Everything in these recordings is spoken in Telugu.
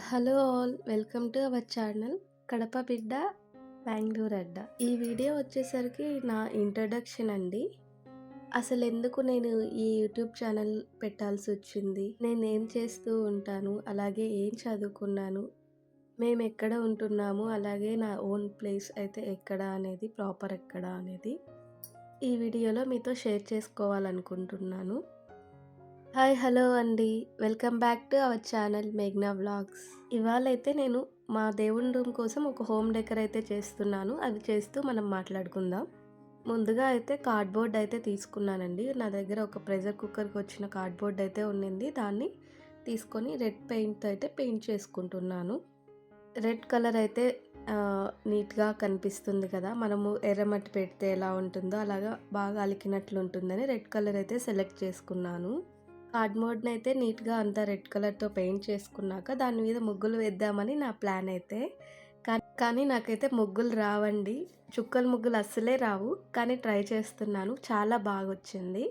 Hello all welcome to our channel Kadapa బిడ్డ బెంగళూరు అడ్డ. ఈ వీడియో వచ్చేసరికి నా ఇంట్రడక్షన్ అండి. అసలు ఎందుకు నేను ఈ యూట్యూబ్ ఛానల్ పెట్టాల్సి వచ్చింది, నేను ఏం చేస్తూ ఉంటాను, అలాగే ఏం చదువుకున్నాను, మేము ఎక్కడ ఉంటున్నాము, అలాగే నా ఓన్ ప్లేస్ అయితే ఎక్కడ అనేది, ప్రాపర్ ఎక్కడ అనేది ఈ వీడియోలో మీతో షేర్ చేసుకోవాలనుకుంటున్నాను. హాయ్ హలో అండి, welcome back to our channel మేఘ్నా వ్లాగ్స్. ఇవాళైతే నేను మా దేవుని రూమ్ కోసం ఒక హోమ్ డెకర్ అయితే చేస్తున్నాను. అది చేస్తూ మనం మాట్లాడుకుందాం. ముందుగా అయితే కార్డ్బోర్డ్ అయితే తీసుకున్నానండి. నా దగ్గర ఒక ప్రెషర్ కుక్కర్కి వచ్చిన కార్డ్బోర్డ్ అయితే ఉండింది. దాన్ని తీసుకొని రెడ్ పెయింట్ అయితే పెయింట్ చేసుకుంటున్నాను. రెడ్ కలర్ అయితే నీట్గా కనిపిస్తుంది కదా, మనము ఎర్రమట్టి పెడితే ఎలా ఉంటుందో అలాగా బాగా అలికినట్లు ఉంటుందని రెడ్ కలర్ అయితే సెలెక్ట్ చేసుకున్నాను. కార్డ్బోర్డ్ని అయితే నీట్గా అంతా రెడ్ కలర్తో పెయింట్ చేసుకున్నాక దాని మీద ముగ్గులు వేద్దామని నా ప్లాన్ అయితే. కానీ నాకైతే ముగ్గులు రావండి, చుక్కల ముగ్గులు అస్సలే రావు. కానీ ట్రై చేస్తున్నాను, చాలా బాగా వచ్చింది.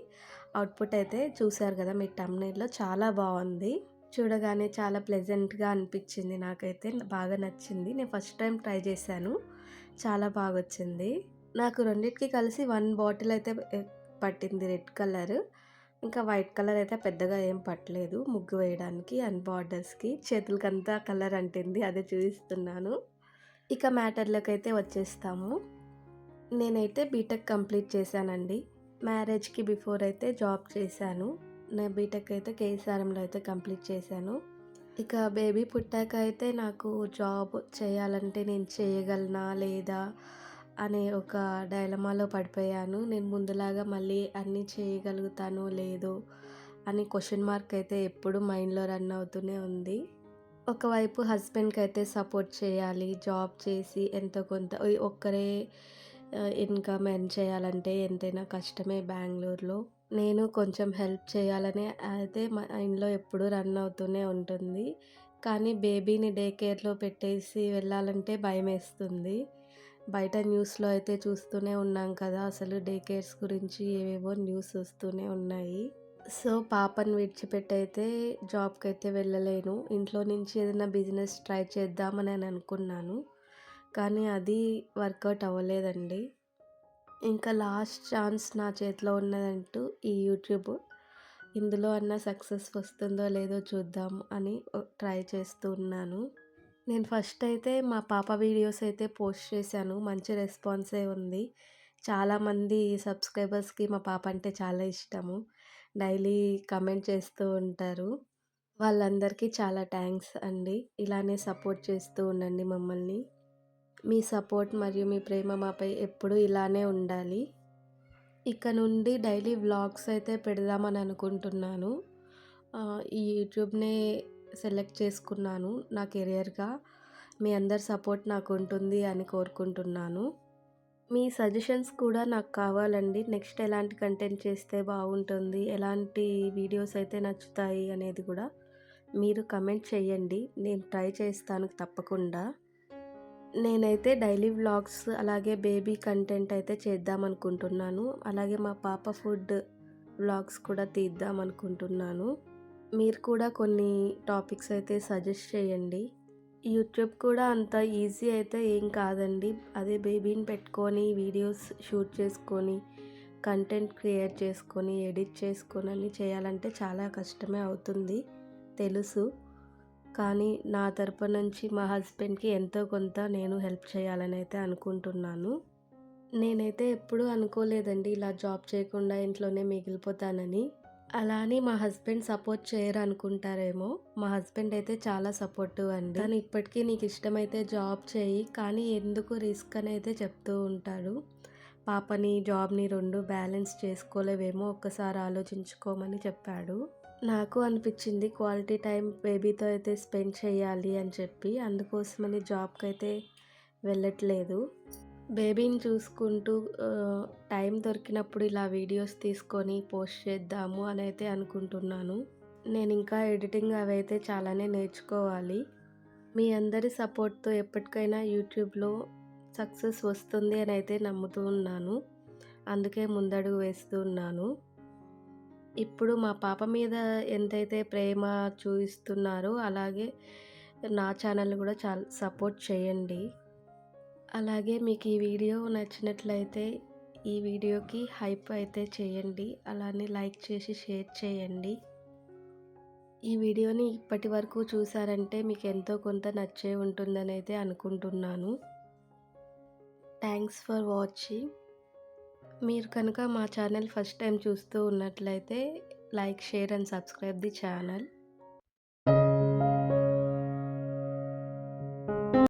అవుట్పుట్ అయితే చూసారు కదా మీ thumbnailలో, చాలా బాగుంది. చూడగానే చాలా ప్లెజెంట్గా అనిపించింది, నాకైతే బాగా నచ్చింది. నేను ఫస్ట్ టైం ట్రై చేశాను, చాలా బాగా వచ్చింది. నాకు రెండింటికి కలిసి 1 బాటిల్ అయితే పట్టింది రెడ్ కలర్. ఇంకా వైట్ కలర్ అయితే పెద్దగా ఏం పట్టలేదు ముగ్గు వేయడానికి అండ్ బార్డర్స్కి. చేతులకంతా కలర్ అంటింది, అదే చూపిస్తున్నాను. ఇక మ్యాటర్లోకి అయితే వచ్చేస్తాము. నేనైతే బీటెక్ కంప్లీట్ చేశానండి. మ్యారేజ్కి బిఫోర్ అయితే జాబ్ చేశాను. నేను బీటెక్ అయితే కేఎస్ఆర్ఎంలో అయితే కంప్లీట్ చేశాను. ఇక బేబీ పుట్టాక అయితే నాకు జాబ్ చేయాలంటే నేను చేయగలనా లేదా అనే ఒక డైలమాలో పడిపోయాను. నేను ముందులాగా మళ్ళీ అన్నీ చేయగలుగుతానో లేదో అని క్వశ్చన్ మార్క్ అయితే ఎప్పుడు మైండ్లో రన్ అవుతూనే ఉంది. ఒకవైపు హస్బెండ్కి అయితే సపోర్ట్ చేయాలి, జాబ్ చేసి ఎంతో కొంత ఒక్కరే ఇన్కమ్ ఎర్న్ చేయాలంటే ఎంతైనా కష్టమే బెంగళూరులో. నేను కొంచెం హెల్ప్ చేయాలని అయితే మైండ్లో ఎప్పుడూ రన్ అవుతూనే ఉంటుంది. కానీ బేబీని డే కేర్లో పెట్టేసి వెళ్ళాలంటే భయమేస్తుంది. బయట న్యూస్లో అయితే చూస్తూనే ఉన్నాం కదా, అసలు డే కేర్స్ గురించి ఏవేవో న్యూస్ వస్తూనే ఉన్నాయి. సో పాపని విడిచిపెట్టి అయితే జాబ్కి అయితే వెళ్ళలేను. ఇంట్లో నుంచి ఏదైనా బిజినెస్ ట్రై చేద్దామని అనుకున్నాను, కానీ అది వర్కౌట్ అవ్వలేదండి. ఇంకా లాస్ట్ ఛాన్స్ నా చేతిలో ఉన్నదంటూ ఈ యూట్యూబ్. ఇందులో అన్నా సక్సెస్ వస్తుందో లేదో చూద్దాం అని ట్రై చేస్తూ ఉన్నాను. నేను ఫస్ట్ అయితే మా పాప వీడియోస్ అయితే పోస్ట్ చేశాను, మంచి రెస్పాన్సే ఉంది. చాలామంది సబ్స్క్రైబర్స్కి మా పాప అంటే చాలా ఇష్టము, డైలీ కమెంట్ చేస్తూ ఉంటారు. వాళ్ళందరికీ చాలా థ్యాంక్స్ అండి. ఇలానే సపోర్ట్ చేస్తూ ఉండండి మమ్మల్ని. మీ సపోర్ట్ మరియు మీ ప్రేమ మాపై ఎప్పుడూ ఇలానే ఉండాలి. ఇక నుండి డైలీ వ్లాగ్స్ అయితే పెడదామని అనుకుంటున్నాను. ఈ యూట్యూబ్నే సెలెక్ట్ చేసుకున్నాను నా కెరియర్గా. మీ అందరి సపోర్ట్ నాకు ఉంటుంది అని కోరుకుంటున్నాను. మీ సజెషన్స్ కూడా నాకు కావాలండి. నెక్స్ట్ ఎలాంటి కంటెంట్ చేస్తే బాగుంటుంది, ఎలాంటి వీడియోస్ అయితే నచ్చుతాయి అనేది కూడా మీరు కమెంట్ చేయండి. నేను ట్రై చేస్తాను తప్పకుండా. నేనైతే డైలీ వ్లాగ్స్ అలాగే బేబీ కంటెంట్ అయితే చేద్దాం అనుకుంటున్నాను. అలాగే మా పాప ఫుడ్ వ్లాగ్స్ కూడా తీద్దాం అనుకుంటున్నాను. మీరు కూడా కొన్ని టాపిక్స్ అయితే సజెస్ట్ చేయండి. యూట్యూబ్ కూడా అంత ఈజీ అయితే ఏం కాదండి. అదే బేబీని పెట్టుకొని వీడియోస్ షూట్ చేసుకొని కంటెంట్ క్రియేట్ చేసుకొని ఎడిట్ చేసుకొని అన్నీ చేయాలంటే చాలా కష్టమే అవుతుంది తెలుసు. కానీ నా తరపు నుంచి మా హస్బెండ్కి ఎంతో కొంత నేను హెల్ప్ చేయాలని అయితే అనుకుంటున్నాను. నేనైతే ఎప్పుడూ అనుకోలేదండి ఇలా జాబ్ చేయకుండా ఇంట్లోనే మిగిలిపోతానని. అలా అని మా హస్బెండ్ సపోర్ట్ చేయరు అనుకుంటారేమో, మా హస్బెండ్ అయితే చాలా సపోర్టివ్ అండి. కానీ ఇప్పటికీ నీకు ఇష్టమైతే జాబ్ చేయి, కానీ ఎందుకు రిస్క్ అని అయితే చెప్తూ ఉంటాడు. పాపని జాబ్ని 2 బ్యాలెన్స్ చేసుకోలేవేమో, ఒక్కసారి ఆలోచించుకోమని చెప్పాడు. నాకు అనిపించింది క్వాలిటీ టైం బేబీతో అయితే స్పెండ్ చేయాలి అని చెప్పి, అందుకోసమని జాబ్కి అయితే వెళ్ళట్లేదు. బేబీని చూసుకుంటూ టైం దొరికినప్పుడు ఇలా వీడియోస్ తీసుకొని పోస్ట్ చేద్దాము అని అయితే అనుకుంటున్నాను. నేను ఇంకా ఎడిటింగ్ అవి అయితే చాలానే నేర్చుకోవాలి. మీ అందరి సపోర్ట్తో ఎప్పటికైనా యూట్యూబ్లో సక్సెస్ వస్తుంది అని అయితే నమ్ముతూ ఉన్నాను. అందుకే ముందడుగు వేస్తూ ఉన్నాను. ఇప్పుడు మా పాప మీద ఎంతైతే ప్రేమ చూపిస్తున్నారో అలాగే నా ఛానల్ కూడా చాలా సపోర్ట్ చేయండి. అలాగే మీకు ఈ వీడియో నచ్చినట్లయితే ఈ వీడియోకి హైప్ అయితే చేయండి. అలానే లైక్ చేసి షేర్ చేయండి. ఈ వీడియోని ఇప్పటి వరకు చూసారంటే మీకు ఎంతో కొంత నచ్చే ఉంటుందని అయితే అనుకుంటున్నాను. Thanks for watching. మీరు కనుక మా ఛానల్ ఫస్ట్ టైం చూస్తూ ఉన్నట్లయితే like, share and subscribe the channel.